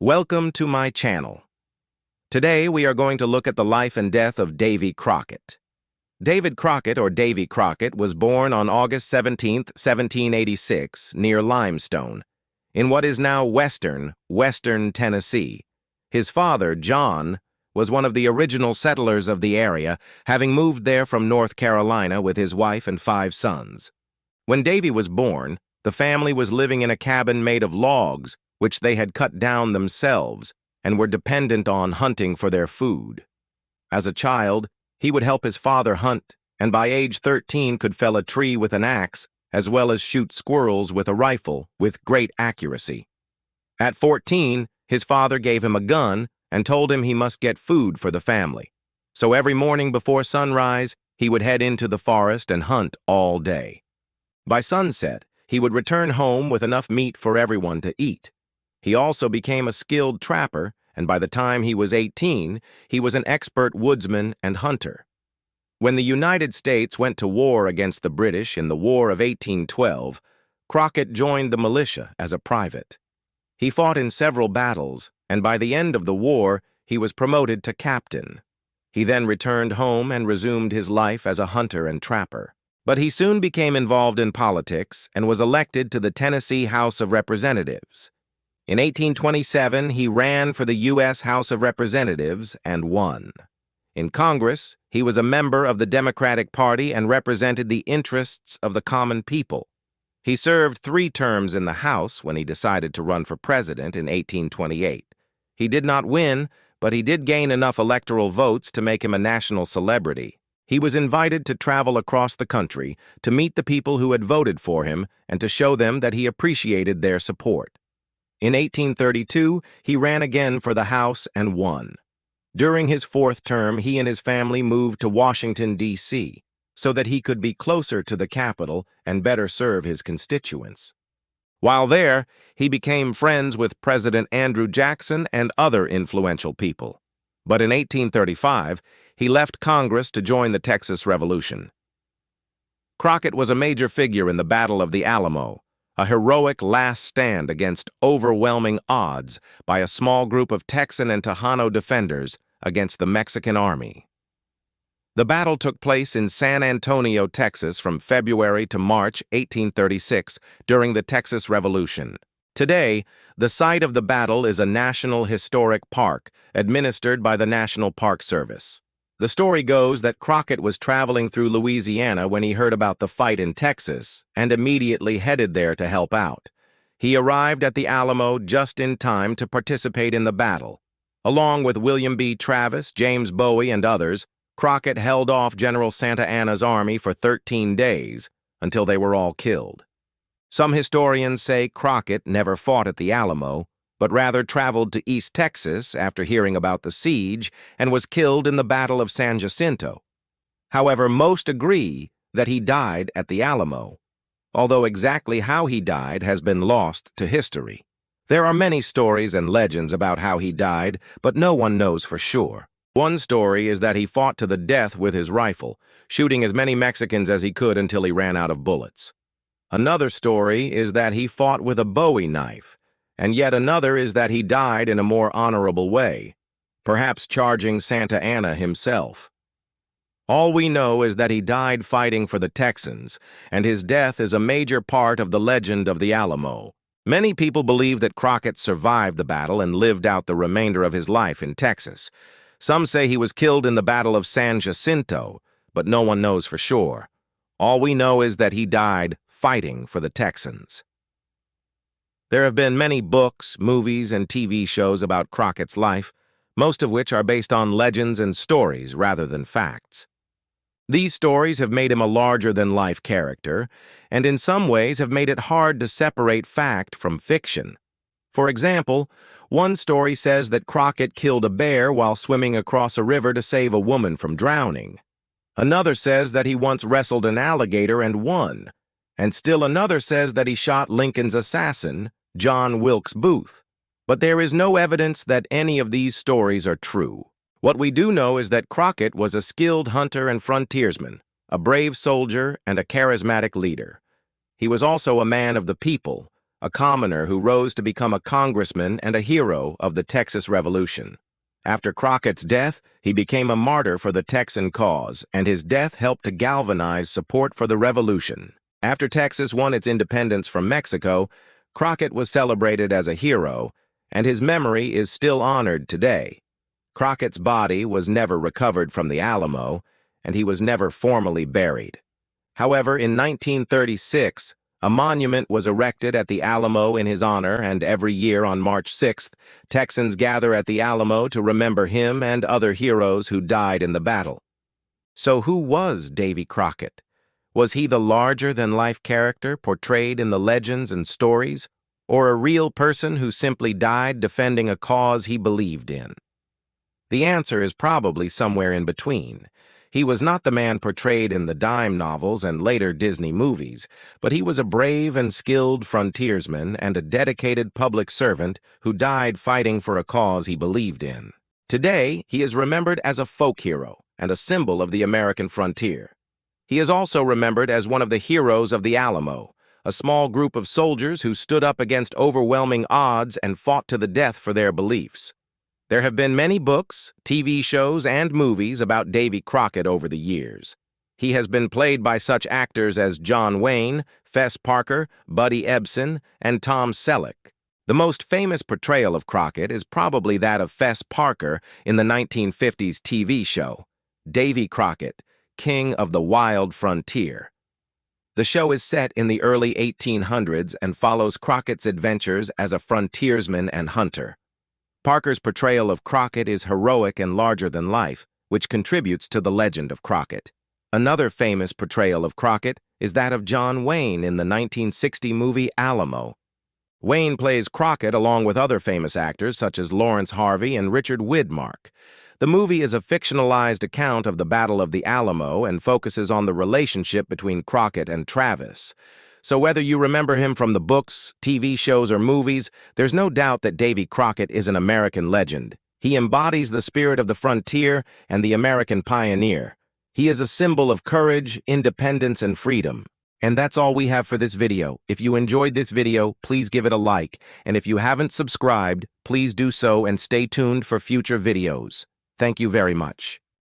Welcome to my channel. Today we are going to look at the life and death of Davy Crockett. David Crockett, or Davy Crockett, was born on August 17, 1786, near Limestone, in what is now western Tennessee. His father, John, was one of the original settlers of the area, having moved there from North Carolina with his wife and 5 sons. When Davy was born, the family was living in a cabin made of logs, which they had cut down themselves, and were dependent on hunting for their food. As a child, he would help his father hunt, and by age 13 could fell a tree with an axe, as well as shoot squirrels with a rifle with great accuracy. At 14, his father gave him a gun and told him he must get food for the family. So every morning before sunrise, he would head into the forest and hunt all day. By sunset, he would return home with enough meat for everyone to eat. He also became a skilled trapper, and by the time he was 18, he was an expert woodsman and hunter. When the United States went to war against the British in the War of 1812, Crockett joined the militia as a private. He fought in several battles, and by the end of the war, he was promoted to captain. He then returned home and resumed his life as a hunter and trapper. But he soon became involved in politics and was elected to the Tennessee House of Representatives. In 1827, he ran for the U.S. House of Representatives and won. In Congress, he was a member of the Democratic Party and represented the interests of the common people. He served 3 terms in the House when he decided to run for president in 1828. He did not win, but he did gain enough electoral votes to make him a national celebrity. He was invited to travel across the country to meet the people who had voted for him and to show them that he appreciated their support. In 1832, he ran again for the House and won. During his 4th term, he and his family moved to Washington, D.C., so that he could be closer to the capital and better serve his constituents. While there, he became friends with President Andrew Jackson and other influential people. But in 1835, he left Congress to join the Texas Revolution. Crockett was a major figure in the Battle of the Alamo, a heroic last stand against overwhelming odds by a small group of Texan and Tejano defenders against the Mexican army. The battle took place in San Antonio, Texas from February to March 1836 during the Texas Revolution. Today, the site of the battle is a National Historic Park administered by the National Park Service. The story goes that Crockett was traveling through Louisiana when he heard about the fight in Texas and immediately headed there to help out. He arrived at the Alamo just in time to participate in the battle. Along with William B. Travis, James Bowie, and others, Crockett held off General Santa Anna's army for 13 days until they were all killed. Some historians say Crockett never fought at the Alamo, but rather traveled to East Texas after hearing about the siege and was killed in the Battle of San Jacinto. However, most agree that he died at the Alamo, although exactly how he died has been lost to history. There are many stories and legends about how he died, but no one knows for sure. One story is that he fought to the death with his rifle, shooting as many Mexicans as he could until he ran out of bullets. Another story is that he fought with a Bowie knife, and yet another is that he died in a more honorable way, perhaps charging Santa Anna himself. All we know is that he died fighting for the Texans, and his death is a major part of the legend of the Alamo. Many people believe that Crockett survived the battle and lived out the remainder of his life in Texas. Some say he was killed in the Battle of San Jacinto, but no one knows for sure. All we know is that he died fighting for the Texans. There have been many books, movies, and TV shows about Crockett's life, most of which are based on legends and stories rather than facts. These stories have made him a larger-than-life character, and in some ways have made it hard to separate fact from fiction. For example, one story says that Crockett killed a bear while swimming across a river to save a woman from drowning. Another says that he once wrestled an alligator and won, and still another says that he shot Lincoln's assassin, John Wilkes Booth. But there is no evidence that any of these stories are true. What we do know is that Crockett was a skilled hunter and frontiersman, a brave soldier and a charismatic leader. He was also a man of the people, a commoner who rose to become a congressman and a hero of the Texas Revolution. After Crockett's death, he became a martyr for the Texan cause, and his death helped to galvanize support for the revolution. After Texas won its independence from Mexico, Crockett was celebrated as a hero, and his memory is still honored today. Crockett's body was never recovered from the Alamo, and he was never formally buried. However, in 1936, a monument was erected at the Alamo in his honor, and every year on March 6th, Texans gather at the Alamo to remember him and other heroes who died in the battle. So who was Davy Crockett? Was he the larger-than-life character portrayed in the legends and stories, or a real person who simply died defending a cause he believed in? The answer is probably somewhere in between. He was not the man portrayed in the dime novels and later Disney movies, but he was a brave and skilled frontiersman and a dedicated public servant who died fighting for a cause he believed in. Today, he is remembered as a folk hero and a symbol of the American frontier. He is also remembered as one of the heroes of the Alamo, a small group of soldiers who stood up against overwhelming odds and fought to the death for their beliefs. There have been many books, TV shows, and movies about Davy Crockett over the years. He has been played by such actors as John Wayne, Fess Parker, Buddy Ebsen, and Tom Selleck. The most famous portrayal of Crockett is probably that of Fess Parker in the 1950s TV show, Davy Crockett, King of the Wild Frontier. The show is set in the early 1800s and follows Crockett's adventures as a frontiersman and hunter. Parker's portrayal of Crockett is heroic and larger than life, which contributes to the legend of Crockett. Another famous portrayal of Crockett is that of John Wayne in the 1960 movie Alamo. Wayne plays Crockett along with other famous actors such as Lawrence Harvey and Richard Widmark. The movie is a fictionalized account of the Battle of the Alamo and focuses on the relationship between Crockett and Travis. So whether you remember him from the books, TV shows, or movies, there's no doubt that Davy Crockett is an American legend. He embodies the spirit of the frontier and the American pioneer. He is a symbol of courage, independence, and freedom. And that's all we have for this video. If you enjoyed this video, please give it a like. And if you haven't subscribed, please do so and stay tuned for future videos. Thank you very much.